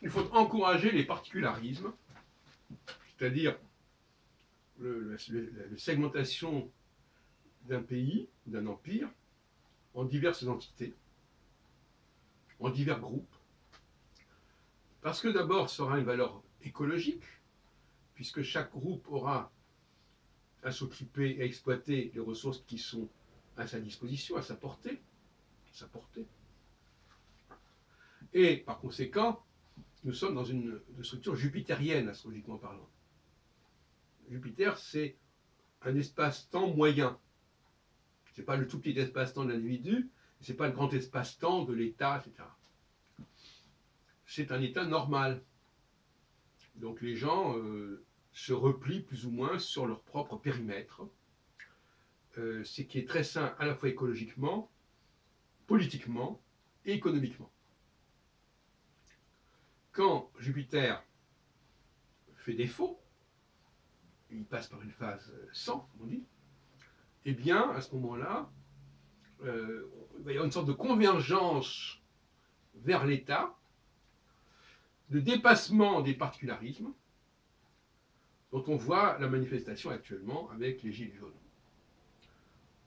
il faut encourager les particularismes, c'est-à-dire la segmentation d'un pays, d'un empire, en diverses entités, en divers groupes, parce que d'abord, ça aura une valeur écologique, puisque chaque groupe aura à s'occuper et à exploiter les ressources qui sont à sa disposition, à sa portée. Et par conséquent, nous sommes dans une structure jupitérienne, astrologiquement parlant. Jupiter, c'est un espace-temps moyen. Ce n'est pas le tout petit espace-temps de l'individu, ce n'est pas le grand espace-temps de l'État, etc. C'est un état normal. Donc les gens se replient plus ou moins sur leur propre périmètre, ce qui est très sain à la fois écologiquement, politiquement et économiquement. Quand Jupiter fait défaut, il passe par une phase 100, on dit, eh bien, à ce moment-là, il va y avoir une sorte de convergence vers l'État, de dépassement des particularismes, dont on voit la manifestation actuellement avec les Gilets jaunes.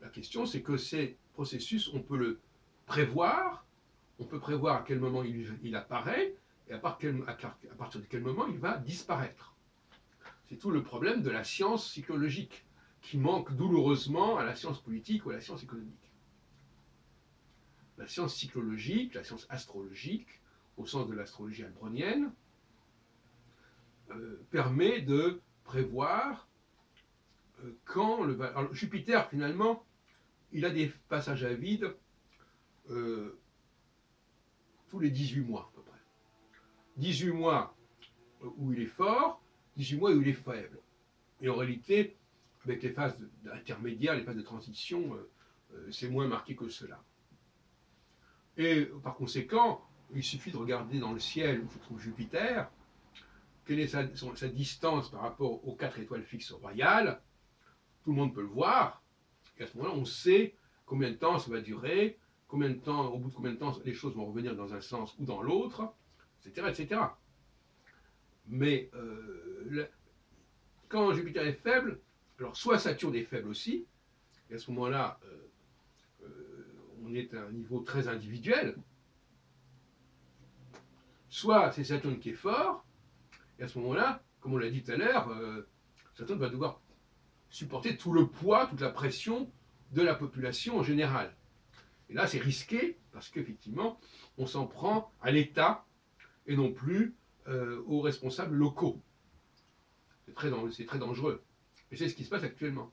La question, c'est que ces processus, on peut le prévoir, on peut prévoir à quel moment il apparaît, et à partir de quel moment il va disparaître. C'est tout le problème de la science psychologique, qui manque douloureusement à la science politique ou à la science économique. La science psychologique, la science astrologique, au sens de l'astrologie albronienne, permet de prévoir quand le... Alors, Jupiter, finalement, il a des passages à vide tous les 18 mois, à peu près. 18 mois où il est fort, 18 mois où il est faible. Et en réalité, avec les phases intermédiaires, les phases de transition, c'est moins marqué que cela. Et par conséquent, il suffit de regarder dans le ciel où se trouve Jupiter, quelle est sa distance par rapport aux 4 étoiles fixes royales. Tout le monde peut le voir, et à ce moment-là, on sait combien de temps ça va durer, combien de temps, au bout de combien de temps les choses vont revenir dans un sens ou dans l'autre, etc., etc. Mais quand Jupiter est faible, alors soit Saturne est faible aussi, et à ce moment-là, on est à un niveau très individuel, soit c'est Saturne qui est fort, et à ce moment-là, comme on l'a dit tout à l'heure, Saturne va devoir supporter tout le poids, toute la pression de la population en général. Et là, c'est risqué, parce qu'effectivement, on s'en prend à l'État et non plus aux responsables locaux. C'est très dangereux. Et c'est ce qui se passe actuellement.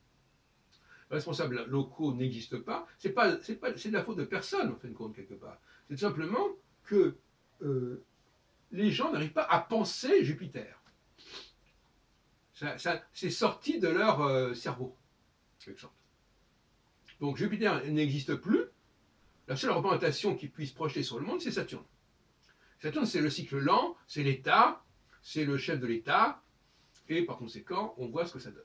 Les responsables locaux n'existent pas. C'est de la faute de personne, en fin de compte, quelque part. C'est simplement que les gens n'arrivent pas à penser Jupiter. C'est sorti de leur cerveau, quelque sorte. Donc Jupiter n'existe plus. La seule représentation qui puisse projeter sur le monde, c'est Saturne. Saturne, c'est le cycle lent, c'est l'État, c'est le chef de l'État, et par conséquent, on voit ce que ça donne.